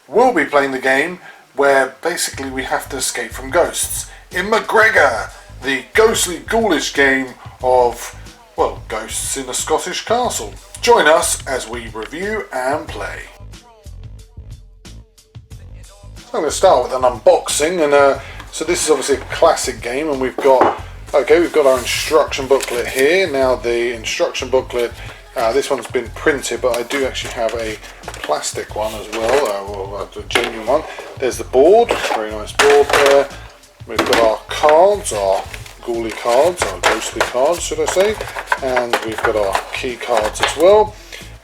we'll be playing the game where basically we have to escape from ghosts in Macgregor, the ghostly ghoulish game of, well, ghosts in a Scottish castle. Join us as we review and play. So I'm going to start with an unboxing, and so this is obviously a classic game, and we've got our instruction booklet here. Now the instruction booklet, this one's been printed, but I do actually have a plastic one as well, a genuine one. There's the board, very nice board there. We've got our cards, our ghouly cards, our ghostly cards should I say, and we've got our key cards as well,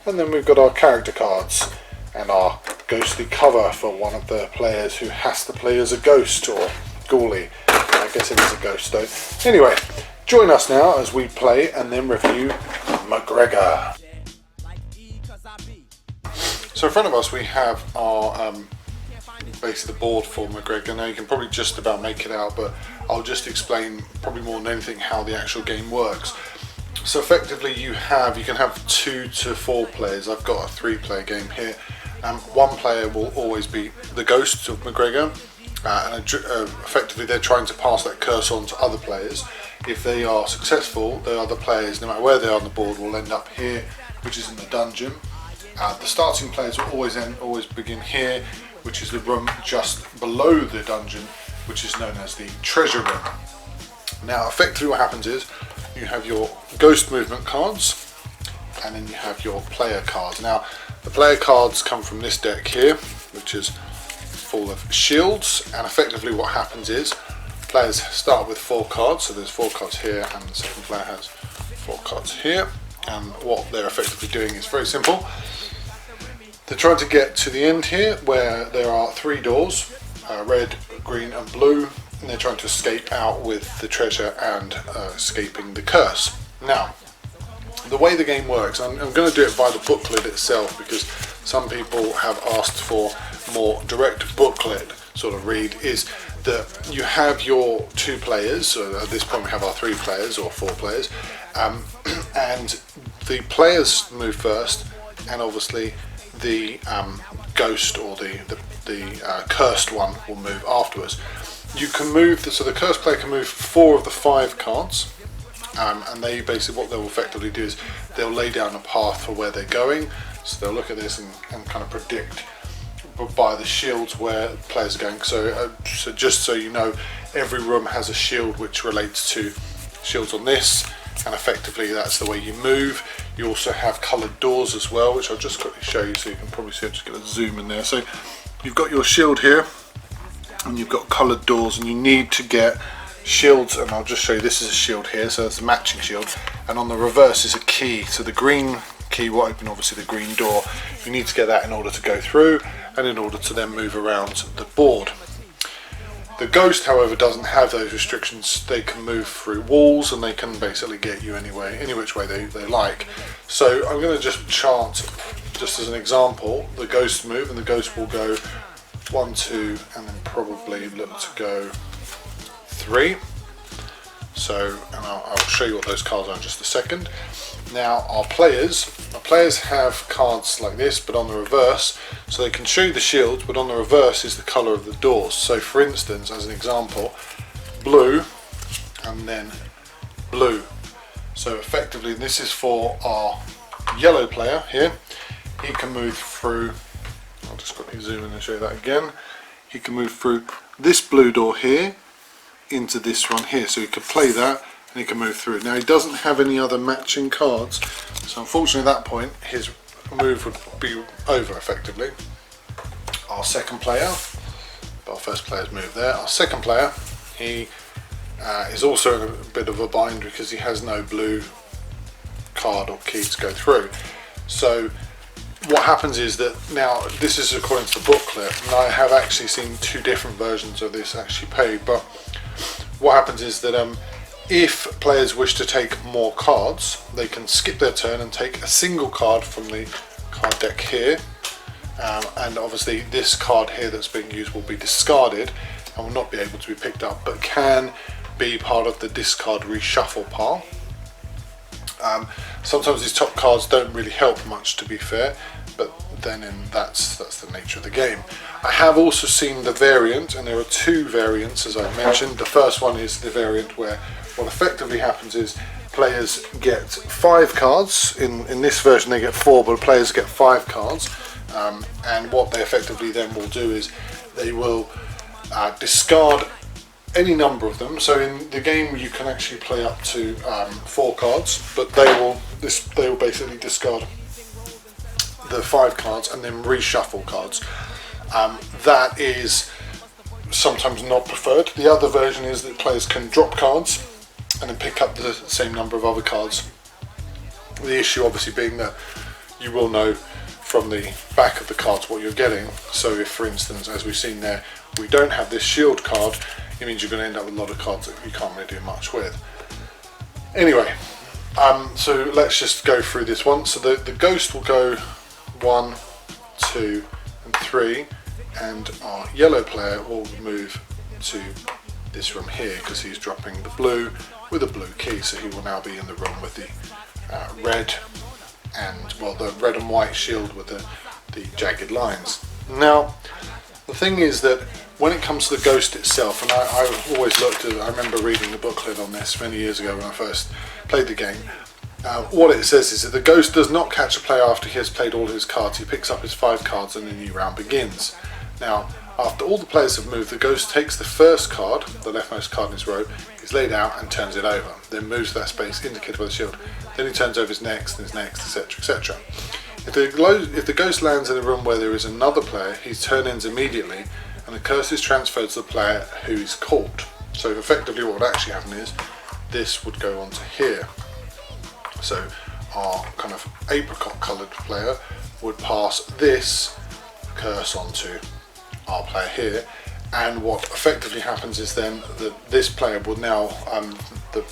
and then we've got our character cards and our ghostly cover for one of the players who has to play as a ghost or ghouly. I guess it is a ghost though. Anyway, join us now as we play and then review Macgregor. So in front of us we have our basically the board for Macgregor. Now you can probably just about make it out, but I'll just explain probably more than anything how the actual game works. So effectively you can have 2 to 4 players. I've got a 3-player game here. One player will always be the ghost of Macgregor, and effectively they're trying to pass that curse on to other players. If they are successful, the other players, no matter where they are on the board, will end up here, which is in the dungeon. The starting players will always begin here, which is the room just below the dungeon, which is known as the treasure room. Now effectively what happens is you have your ghost movement cards, and then you have your player cards. Now the player cards come from this deck here, which is full of shields, and effectively what happens is players start with 4 cards, so there's 4 cards here, and the second player has 4 cards here, and what they're effectively doing is very simple. They're trying to get to the end here where there are 3 doors, red, green and blue, and they're trying to escape out with the treasure and escaping the curse. Now, the way the game works, I'm going to do it by the booklet itself because some people have asked for more direct booklet sort of read, is that you have your 2 players, so at this point we have our 3 players or 4 players, and the players move first, and obviously the ghost or the cursed one will move afterwards. You can move, so the cursed player can move 4 of the 5 cards, and they basically, what they'll effectively do is they'll lay down a path for where they're going. So they'll look at this and kind of predict by the shields where players are going. So just so you know, every room has a shield which relates to shields on this, and effectively that's the way you move. You also have coloured doors as well, which I'll just quickly show you so you can probably see. I'm just going to zoom in there. So you've got your shield here, and you've got coloured doors, and you need to get shields, and I'll just show you, this is a shield here, so it's a matching shield, and on the reverse is a key. So the green key will open obviously the green door. You need to get that in order to go through and in order to then move around the board. The ghost, however, doesn't have those restrictions. They can move through walls and they can basically get you any which way they like. So I'm going to just chant, just as an example, the ghost move, and the ghost will go 1, 2, and then probably look to go 3. So, and I'll show you what those cards are in just a second. Now our players have cards like this, but on the reverse, so they can show you the shields, but on the reverse is the colour of the doors. So for instance, as an example, blue and then blue. So effectively this is for our yellow player here. He can move through, I'll just quickly zoom in and show you that again. He can move through this blue door here into this one here, so he could play that and he can move through. Now he doesn't have any other matching cards, so unfortunately at that point his move would be over effectively. Our second player, our first player's moved there, our second player, he is also in a bit of a bind because he has no blue card or key to go through. So what happens is that, now this is according to the booklet, and I have actually seen 2 different versions of this actually paid, but what happens is that if players wish to take more cards, they can skip their turn and take a single card from the card deck here, and obviously this card here that's being used will be discarded and will not be able to be picked up, but can be part of the discard reshuffle pile. Sometimes these top cards don't really help much, to be fair, but then that's the nature of the game. I have also seen the variant, and there are two variants as I mentioned. The first one is the variant where what effectively happens is players get 5 cards. In this version they get 4, but players get 5 cards, and what they effectively then will do is they will discard any number of them. So in the game you can actually play up to 4 cards, but they will basically discard the 5 cards and then reshuffle cards. That is sometimes not preferred. The other version is that players can drop cards and then pick up the same number of other cards. The issue obviously being that you will know from the back of the cards what you're getting. So if, for instance, as we've seen there, we don't have this shield card, it means you're going to end up with a lot of cards that you can't really do much with. Anyway, so let's just go through this one. So the ghost will go 1, 2 and 3, and our yellow player will move to this room here because he's dropping the blue with a blue key, so he will now be in the room with the red and, well, the red and white shield with the jagged lines. Now the thing is that when it comes to the ghost itself, and I always looked at it, I remember reading the booklet on this many years ago when I first played the game. What it says is that the ghost does not catch a player after he has played all his cards. He picks up his 5 cards and a new round begins. Now, after all the players have moved, the ghost takes the first card, the leftmost card in his row, is laid out and turns it over, then moves to that space indicated by the shield. Then he turns over his next, and his next, etc, etc. If the ghost lands in a room where there is another player, his turn ends immediately, and the curse is transferred to the player who is caught. So effectively what would actually happen is, this would go onto here. So our kind of apricot coloured player would pass this curse onto our player here, and what effectively happens is then that this player will now,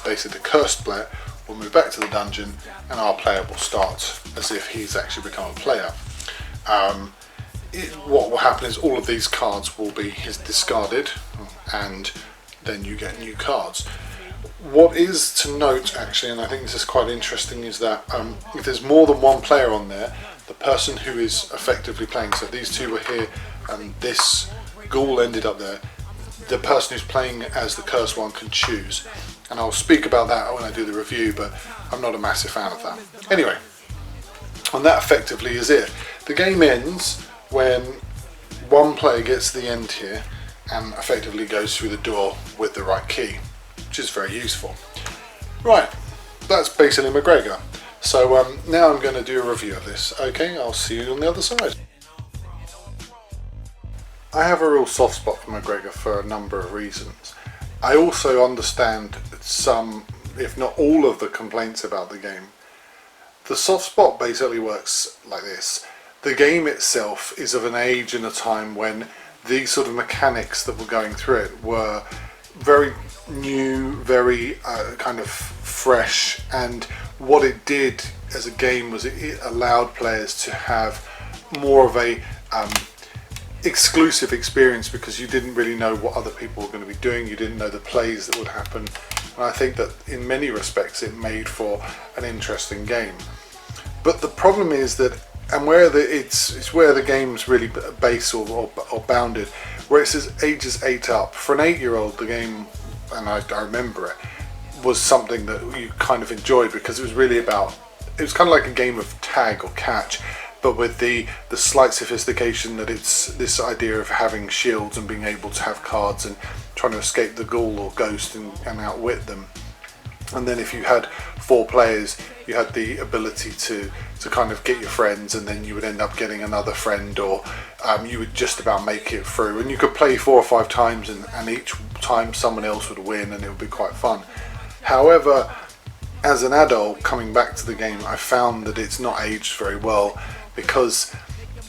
basically the cursed player will move back to the dungeon, and our player will start as if he's actually become a player. What will happen is all of these cards will be discarded, and then you get new cards. What is to note actually, and I think this is quite interesting, is that if there's more than one player on there, the person who is effectively playing, so these two were here and this ghoul ended up there, the person who's playing as the cursed one can choose, and I'll speak about that when I do the review, but I'm not a massive fan of that. Anyway, and that effectively is it. The game ends when one player gets to the end here and effectively goes through the door with the right key, which is very useful. Right, that's basically Macgregor. So now I'm going to do a review of this. Okay, I'll see you on the other side. I have a real soft spot for Macgregor for a number of reasons. I also understand some, if not all of the complaints about the game. The soft spot basically works like this. The game itself is of an age and a time when these sort of mechanics that were going through it were very new, very kind of fresh, and what it did as a game was it allowed players to have more of a exclusive experience, because you didn't really know what other people were going to be doing, you didn't know the plays that would happen, and I think that in many respects it made for an interesting game. But the problem is that, and where it's where the game's really base or bounded, where it says ages 8 up. For an 8-year-old, the game, and I remember it, was something that you kind of enjoyed, because it was really about, it was kind of like a game of tag or catch, but with the slight sophistication that it's this idea of having shields and being able to have cards and trying to escape the ghoul or ghost and outwit them. And then if you had 4 players, you had the ability to kind of get your friends, and then you would end up getting another friend, or you would just about make it through, and you could play 4 or 5 times, and each time someone else would win, and it would be quite fun. However, as an adult coming back to the game, I found that it's not aged very well, because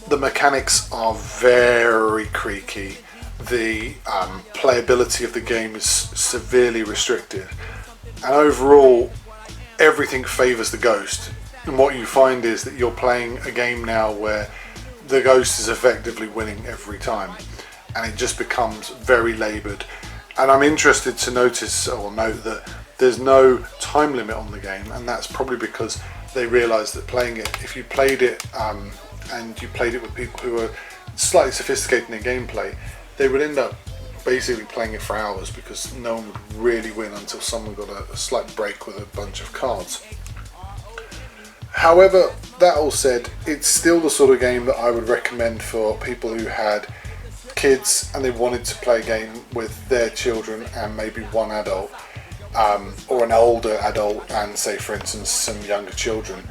the mechanics are very creaky. The playability of the game is severely restricted, and overall everything favours the ghost. And what you find is that you're playing a game now where the ghost is effectively winning every time, and it just becomes very laboured. And I'm interested to note that there's no time limit on the game, and that's probably because they realised that playing it, if you played it and you played it with people who were slightly sophisticated in their gameplay, they would end up basically playing it for hours because no one would really win until someone got a slight break with a bunch of cards. However, that all said, it's still the sort of game that I would recommend for people who had kids and they wanted to play a game with their children and maybe one adult, or an older adult and, say for instance, some younger children.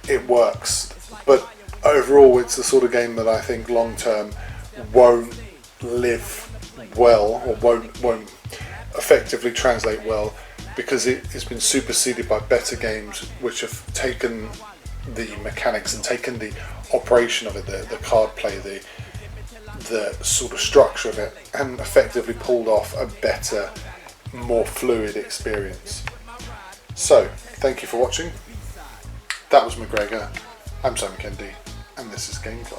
It works, but overall it's the sort of game that I think long term won't live well, or won't effectively translate well, because it has been superseded by better games which have taken the mechanics and taken the operation of it, the card play, the sort of structure of it, and effectively pulled off a better, more fluid experience. So, thank you for watching. That was Macgregor. I'm Simon Kennedy, and this is Game Club.